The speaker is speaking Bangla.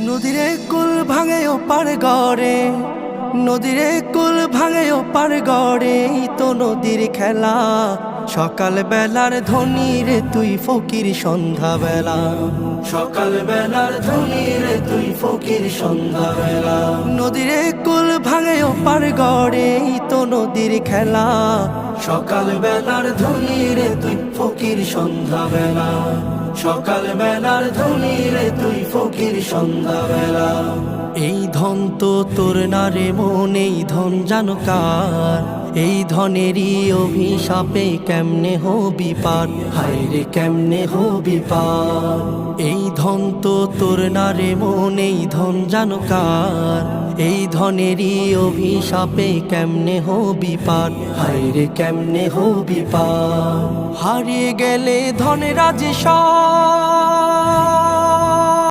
নদীরে কুল ভাঙে ও পার গড়ে, নদীরে কুল ভাঙে ও পার গড়ে, এই তো নদীর খেলা। সকাল বেলার ধনী রে তুই ফকির সন্ধ্যা বেলা, সকাল বেলার ধনী রে তুই ফকির সন্ধ্যা বেলা। নদীরে কুল ভাঙে ও পার গড়ে, এই তো নদীর খেলা। সকাল বেলার ধনী রে তুই ফকির সন্ধ্যা বেলা, সকাল বেলার ধনী রে তুই ফকির সন্ধ্যা বেলা। এই ধন তো তোর না রে মন, এই ধন জানো কার? এই ধনেরই অভিশাপে কেমনে হবি পার, হায় রে কেমনে হবি পার। এই ধন তো তোর না রে মন, এই ধন জানো কার? এই ধনেরই অভিশাপে কেমনে হবি পার, হায় রে কেমনে হবি পার। হারিয়ে গেলে ধনেরা যে সব,